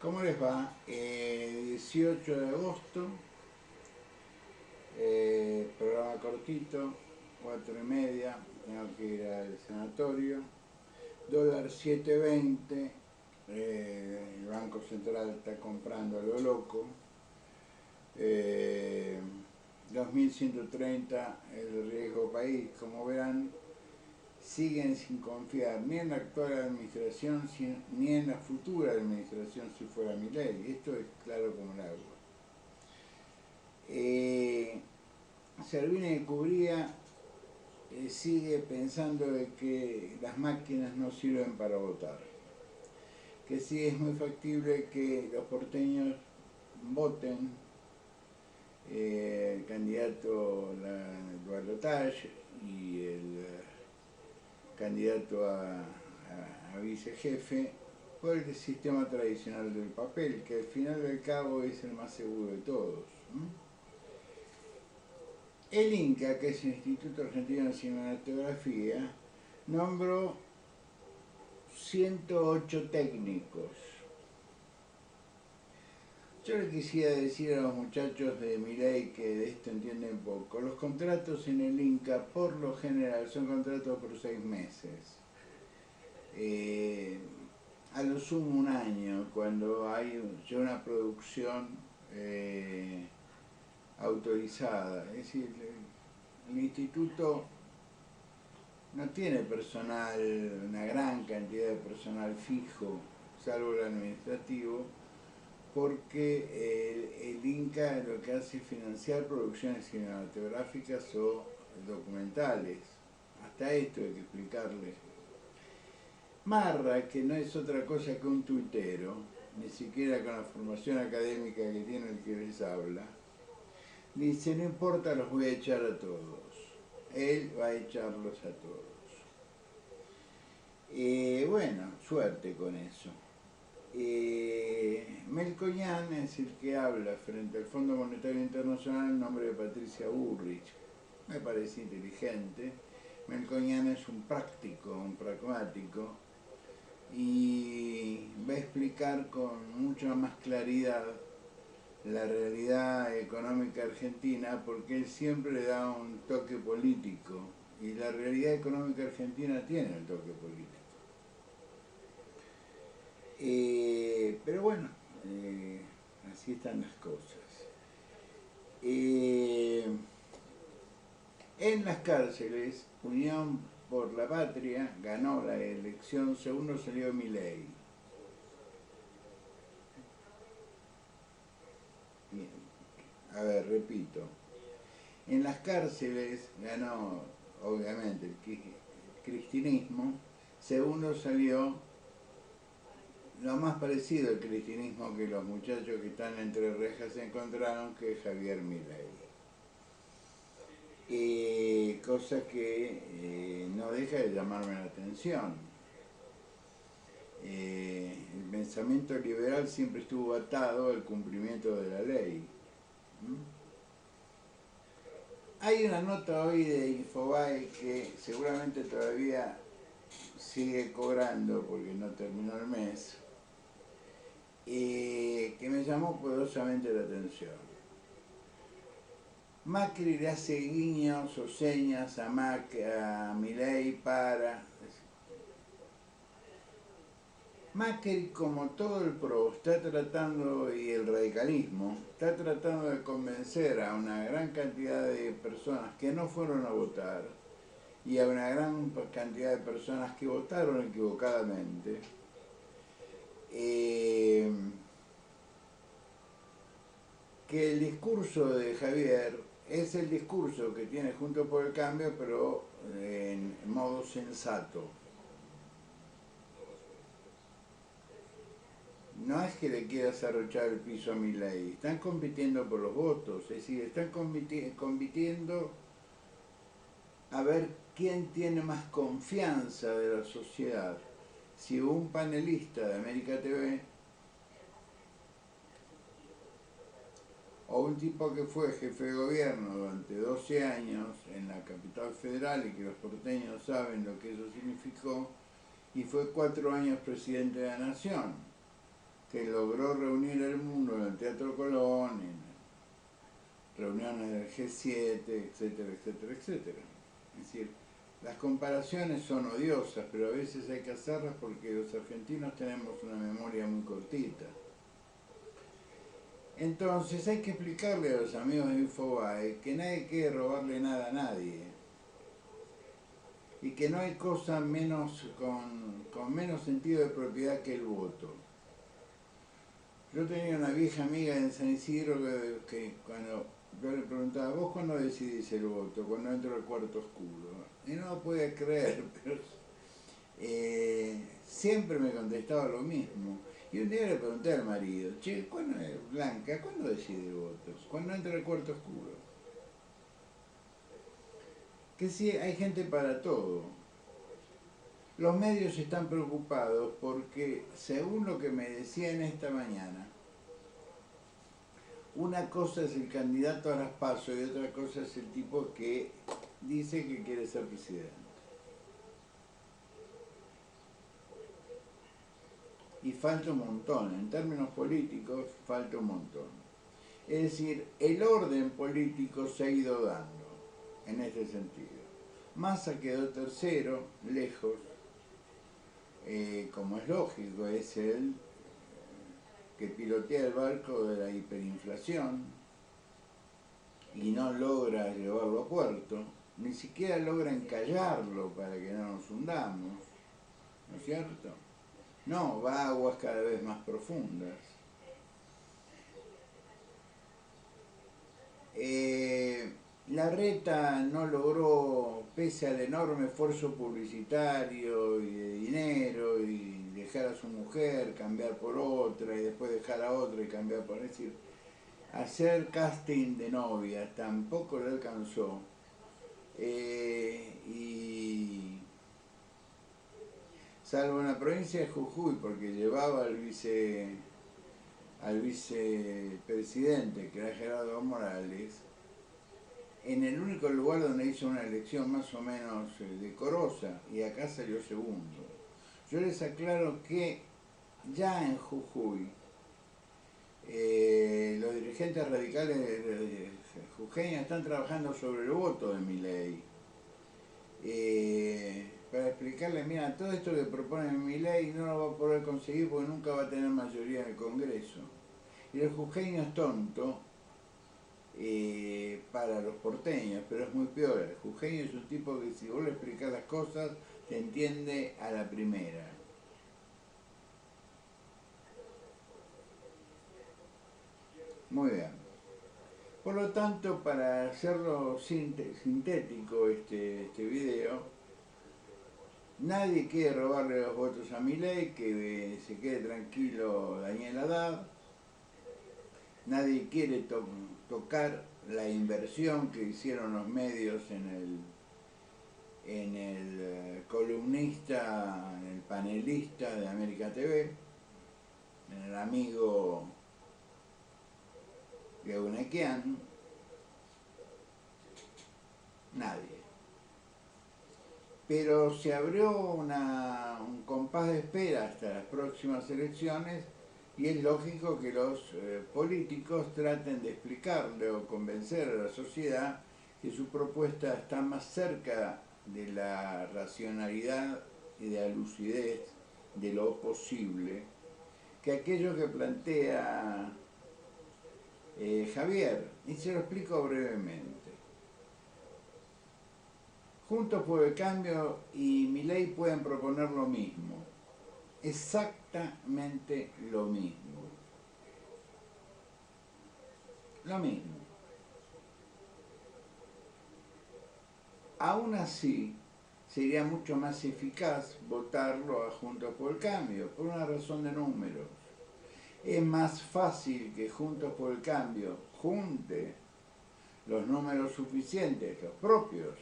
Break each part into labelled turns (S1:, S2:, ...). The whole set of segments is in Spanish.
S1: ¿Cómo les va? 18 de agosto, programa cortito, 4:30, tengo que ir al sanatorio. Dólar 7.20, el Banco Central está comprando a lo loco. 2130 el riesgo país, como verán, siguen sin confiar ni en la actual administración ni en la futura administración si fuera Milei. Esto es claro como el agua. Servini de Cubría sigue pensando de que las máquinas no sirven para votar, que sí es muy factible que los porteños voten el candidato al balotaje y el candidato a vicejefe por el sistema tradicional del papel, que al final del cabo es el más seguro de todos. El INCA, que es el Instituto Argentino de Cinematografía, nombró 108 técnicos. Yo le quisiera decir a los muchachos de Milei que de esto entienden poco. Los contratos en el INCA por lo general son contratos por 6 meses. A lo sumo un año, cuando hay ya una producción autorizada. Es decir, el instituto no tiene personal, una gran cantidad de personal fijo, salvo el administrativo, porque el INCA lo que hace es financiar producciones cinematográficas o documentales. Hasta esto hay que explicarle. Marra, que no es otra cosa que un tuitero, ni siquiera con la formación académica que tiene el que les habla, dice: no importa, los voy a echar a todos. Él va a echarlos a todos. Bueno, suerte con eso. Melconian es el que habla frente al Fondo Monetario Internacional en nombre de Patricia Bullrich. Me parece inteligente. Melconian es un práctico, un pragmático, y va a explicar con mucha más claridad la realidad económica argentina, porque él siempre le da un toque político, y la realidad económica argentina tiene el toque político. Pero bueno, así están las cosas. En las cárceles, Unión por la Patria ganó la elección, segundo salió Milei. A ver, repito. En las cárceles ganó, obviamente, el cristinismo, segundo salió lo más parecido al cristianismo que los muchachos que están entre rejas encontraron, que es Javier Milei. Cosa que no deja de llamarme la atención. El pensamiento liberal siempre estuvo atado al cumplimiento de la ley. Hay una nota hoy de Infobae que seguramente todavía sigue cobrando porque no terminó el mes, que me llamó poderosamente la atención. Macri le hace guiños o señas a Milei para... Macri, como todo el PRO, está tratando, y el radicalismo, está tratando de convencer a una gran cantidad de personas que no fueron a votar y a una gran cantidad de personas que votaron equivocadamente, que el discurso de Javier es el discurso que tiene Juntos por el Cambio, pero en modo sensato. No es que le quiera arrochar el piso a Milei, están compitiendo por los votos, es decir, están compitiendo a ver quién tiene más confianza de la sociedad. Si un panelista de América TV o un tipo que fue jefe de gobierno durante 12 años en la capital federal, y que los porteños saben lo que eso significó, y fue 4 años presidente de la nación, que logró reunir el mundo en el Teatro Colón, en reuniones del G7, etcétera, etcétera, etcétera. Es decir, las comparaciones son odiosas, pero a veces hay que hacerlas porque los argentinos tenemos una memoria muy cortita. Entonces hay que explicarle a los amigos de Infobae que nadie quiere robarle nada a nadie y que no hay cosa menos con menos sentido de propiedad que el voto. Yo tenía una vieja amiga en San Isidro que cuando yo le preguntaba, ¿vos cuándo decidís el voto? Cuando entro al cuarto oscuro. Y no lo podía creer, pero siempre me contestaba lo mismo. Y un día le pregunté al marido, che, Blanca, ¿cuándo decide el voto? Cuando entra al cuarto oscuro. Que sí, hay gente para todo. Los medios están preocupados porque, según lo que me decían esta mañana, una cosa es el candidato a las PASO y otra cosa es el tipo que dice que quiere ser presidente. Y falta un montón, en términos políticos falta un montón. Es decir, el orden político se ha ido dando en este sentido. Massa quedó tercero, lejos, como es lógico, es el que pilotea el barco de la hiperinflación y no logra llevarlo a puerto, ni siquiera logra encallarlo para que no nos hundamos, ¿no es cierto? No, va a aguas cada vez más profundas. Larreta no logró, pese al enorme esfuerzo publicitario y de dinero, y dejar a su mujer, cambiar por otra, y después dejar a otra y cambiar por... Es decir, hacer casting de novias tampoco le alcanzó. Y salvo en la provincia de Jujuy, porque llevaba al vicepresidente, que era Gerardo Morales, en el único lugar donde hizo una elección más o menos decorosa, y acá salió segundo. Yo les aclaro que ya en Jujuy, los dirigentes radicales jujeños están trabajando sobre el voto de Milei. Para explicarle, mira, todo esto que propone Milei no lo va a poder conseguir porque nunca va a tener mayoría en el Congreso. Y el jujeño es tonto para los porteños, pero es muy peor. El jujeño es un tipo que si vos le explicás las cosas, te entiende a la primera. Muy bien. Por lo tanto, para hacerlo sintético este video, nadie quiere robarle los votos a Milei, que se quede tranquilo Daniel Haddad. Nadie quiere tocar la inversión que hicieron los medios en el columnista, en el panelista de América TV, en el amigo Geunequian. Nadie. Pero se abrió un compás de espera hasta las próximas elecciones y es lógico que los políticos traten de explicarle o convencer a la sociedad que su propuesta está más cerca de la racionalidad y de la lucidez de lo posible que aquello que plantea Javier. Y se lo explico brevemente. Juntos por el Cambio y Milei pueden proponer lo mismo, exactamente lo mismo. Lo mismo. Aún así, sería mucho más eficaz votarlo a Juntos por el Cambio, por una razón de números. Es más fácil que Juntos por el Cambio junte los números suficientes, los propios,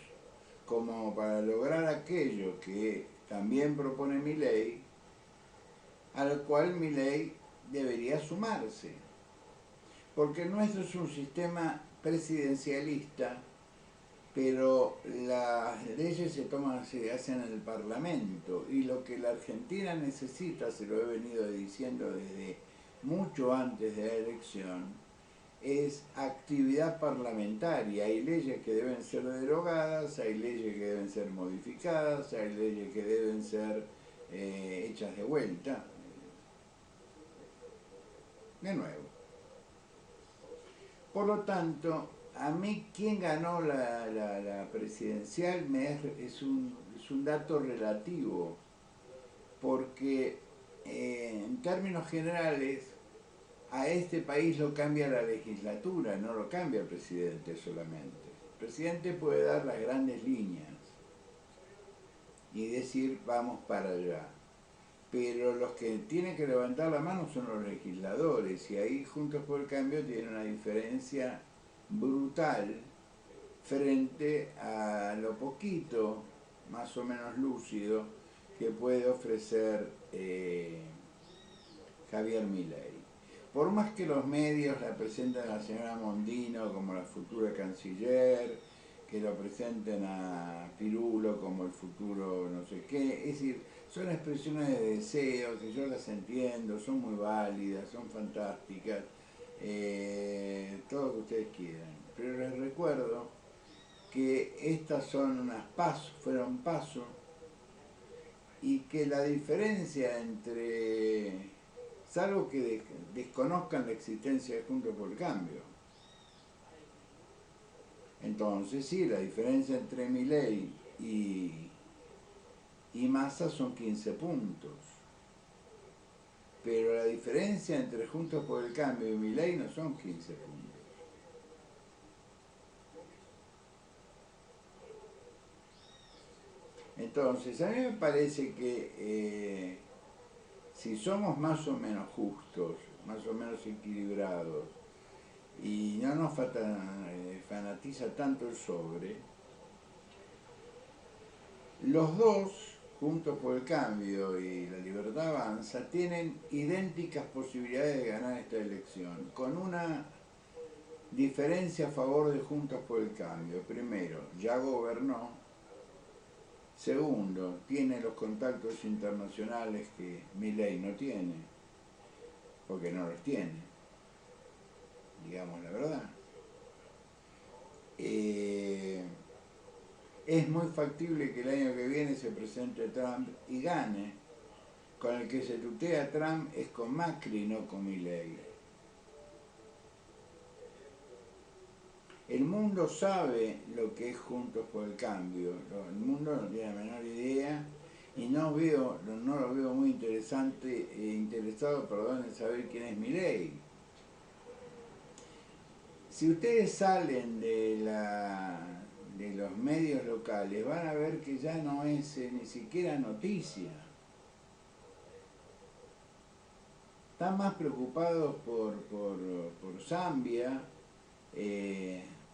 S1: como para lograr aquello que también propone Milei, al cual Milei debería sumarse. Porque el nuestro es un sistema presidencialista, pero las leyes se hacen en el Parlamento, y lo que la Argentina necesita, se lo he venido diciendo desde mucho antes de la elección, es actividad parlamentaria. Hay leyes que deben ser derogadas, hay leyes que deben ser modificadas, hay leyes que deben ser hechas de vuelta. De nuevo. Por lo tanto, a mí quien ganó la presidencial es un dato relativo, porque en términos generales a este país lo cambia la legislatura, no lo cambia el presidente solamente. El presidente puede dar las grandes líneas y decir vamos para allá, pero los que tienen que levantar la mano son los legisladores, y ahí Juntos por el Cambio tiene una diferencia brutal frente a lo poquito, más o menos lúcido, que puede ofrecer Javier Milei. Por más que los medios la presenten a la señora Mondino como la futura canciller, que lo presenten a Pirulo como el futuro no sé qué, es decir, son expresiones de deseos, que yo las entiendo, son muy válidas, son fantásticas, todo lo que ustedes quieran. Pero les recuerdo que estas son fueron pasos, y que la diferencia entre, salvo que desconozcan la existencia de Juntos por el Cambio, entonces sí, la diferencia entre Milei y Massa son 15 puntos. Pero la diferencia entre Juntos por el Cambio y Milei no son 15 puntos. Entonces, a mí me parece que si somos más o menos justos, más o menos equilibrados, y no nos fanatiza tanto el sobre, los dos, Juntos por el Cambio y La Libertad Avanza, tienen idénticas posibilidades de ganar esta elección, con una diferencia a favor de Juntos por el Cambio. Primero, ya gobernó. Segundo, tiene los contactos internacionales que Milei no tiene, porque no los tiene, digamos la verdad. Es muy factible que el año que viene se presente Trump y gane. Con el que se tutea Trump es con Macri, no con Milei. El mundo sabe lo que es Juntos por el Cambio. El mundo no tiene la menor idea, y no lo veo muy interesado en saber quién es Milei. Si ustedes salen de los medios locales, van a ver que ya no es ni siquiera noticia. Están más preocupados por Zambia,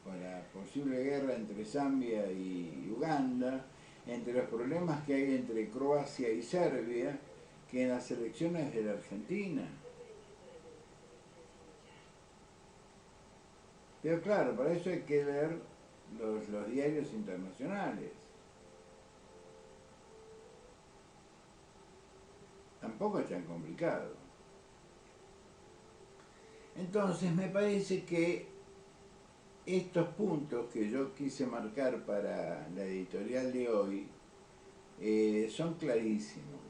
S1: por la posible guerra entre Zambia y Uganda, entre los problemas que hay entre Croacia y Serbia, que en las elecciones de la Argentina. Pero claro, para eso hay que ver los diarios internacionales. Tampoco es tan complicado. Entonces me parece que estos puntos que yo quise marcar para la editorial de hoy son clarísimos.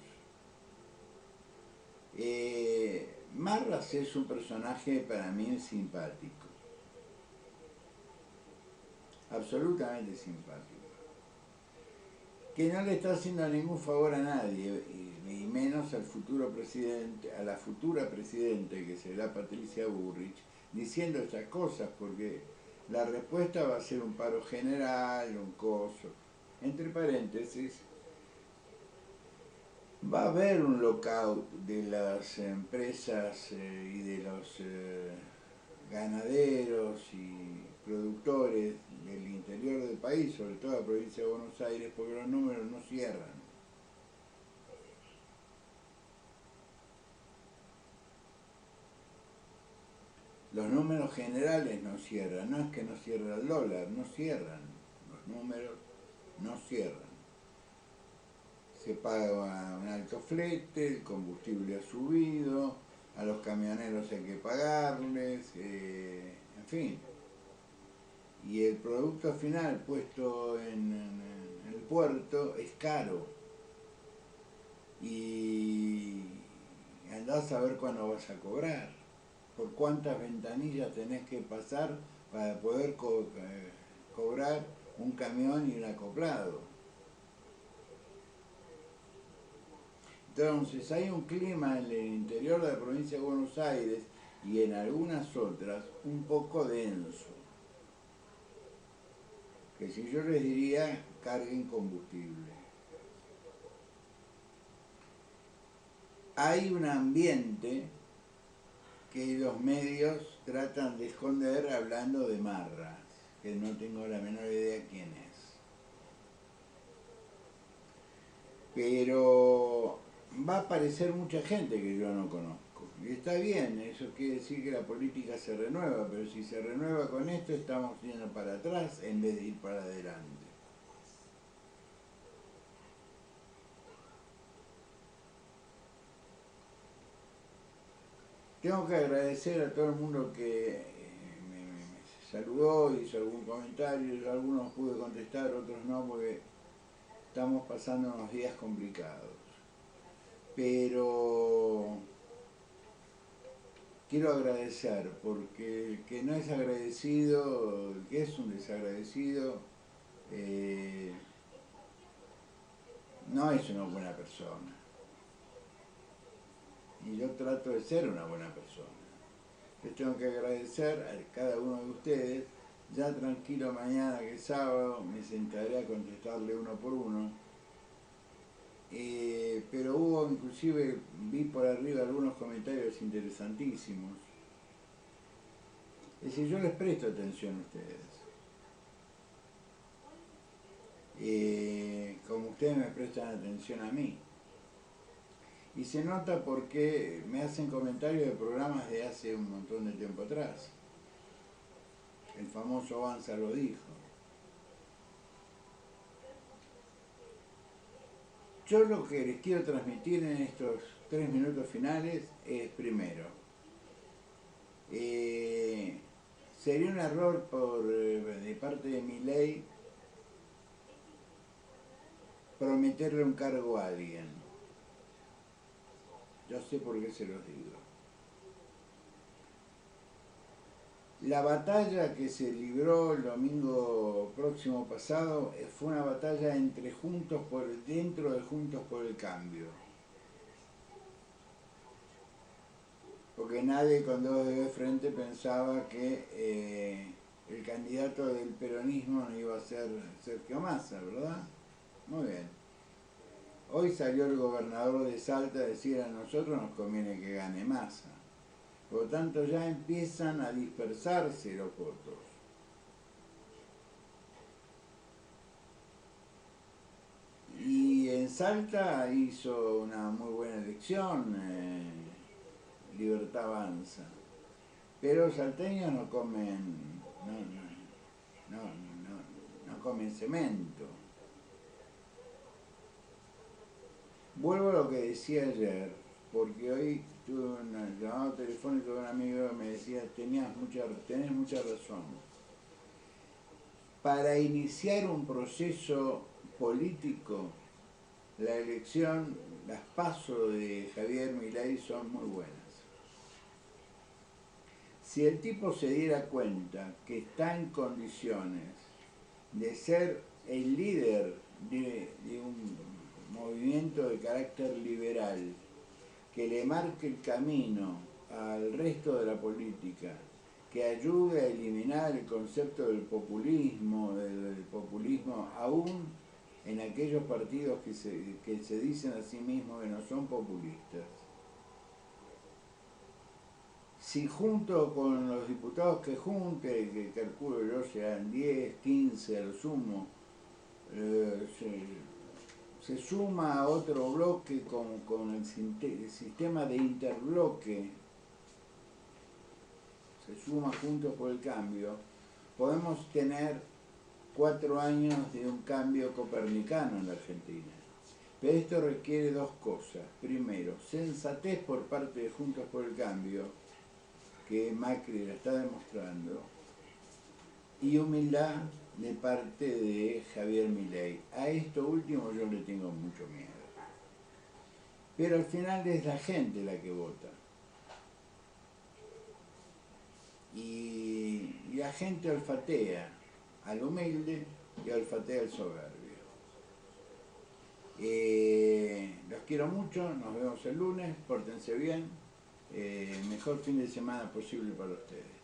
S1: Marras es un personaje para mí simpático, absolutamente simpático, que no le está haciendo ningún favor a nadie, y menos al futuro presidente, a la futura presidente que será Patricia Bullrich, diciendo estas cosas, porque la respuesta va a ser un paro general, un coso. Entre paréntesis, va a haber un lockout de las empresas y de los ganaderos y productores del interior del país, sobre todo la provincia de Buenos Aires, porque los números no cierran. Los números generales no cierran, no es que no cierra el dólar, no cierran, los números no cierran. Se paga un alto flete, el combustible ha subido, a los camioneros hay que pagarles, en fin. Y el producto final puesto en el puerto es caro. Y andás a ver cuándo vas a cobrar, por cuántas ventanillas tenés que pasar para poder cobrar un camión y un acoplado. Entonces hay un clima en el interior de la provincia de Buenos Aires y en algunas otras un poco denso, que si yo les diría carguen combustible. Hay un ambiente que los medios tratan de esconder hablando de Marras, que no tengo la menor idea quién es. Pero va a aparecer mucha gente que yo no conozco. Y está bien, eso quiere decir que la política se renueva, pero si se renueva con esto estamos yendo para atrás en vez de ir para adelante. Tengo que agradecer a todo el mundo que me saludó, hizo algún comentario, algunos pude contestar, otros no, porque estamos pasando unos días complicados. Pero quiero agradecer, porque el que no es agradecido, el que es un desagradecido, no es una buena persona. Y yo trato de ser una buena persona. Les tengo que agradecer a cada uno de ustedes. Ya tranquilo, mañana que es sábado me sentaré a contestarle uno por uno. Pero hubo, inclusive, vi por arriba algunos comentarios interesantísimos. Es decir, yo les presto atención a ustedes. Como ustedes me prestan atención a mí. Y se nota porque me hacen comentarios de programas de hace un montón de tiempo atrás. El famoso Banza lo dijo. Yo lo que les quiero transmitir en estos 3 minutos finales es, primero, sería un error de parte de Milei prometerle un cargo a alguien. Yo sé por qué se los digo. La batalla que se libró el domingo próximo pasado fue una batalla dentro de Juntos por el Cambio. Porque nadie con dos dedos de frente pensaba que el candidato del peronismo no iba a ser Sergio Massa, ¿verdad? Muy bien. Hoy salió el gobernador de Salta a decir: a nosotros nos conviene que gane Massa. Por lo tanto ya empiezan a dispersarse los votos. Y en Salta hizo una muy buena elección, Libertad Avanza. Pero los salteños no comen, no comen cemento. Vuelvo a lo que decía ayer, porque hoy tuve un llamado telefónico de un amigo que me decía: tenés mucha razón. Para iniciar un proceso político, la elección, las PASO de Javier Milei son muy buenas. Si el tipo se diera cuenta que está en condiciones de ser el líder de un movimiento de carácter liberal, que le marque el camino al resto de la política, que ayude a eliminar el concepto del populismo aún en aquellos partidos que se dicen a sí mismos que no son populistas. Si junto con los diputados que junte, que calculo yo sean 10, 15 a lo sumo, se suma a otro bloque con el sistema de interbloque, se suma Juntos por el Cambio, podemos tener 4 años de un cambio copernicano en la Argentina. Pero esto requiere dos cosas. Primero, sensatez por parte de Juntos por el Cambio, que Macri la está demostrando, y humildad de parte de Javier Milei. A esto último yo le tengo mucho miedo. Pero al final es la gente la que vota. Y la gente olfatea al humilde y olfatea al soberbio. Los quiero mucho, nos vemos el lunes, pórtense bien, mejor fin de semana posible para ustedes.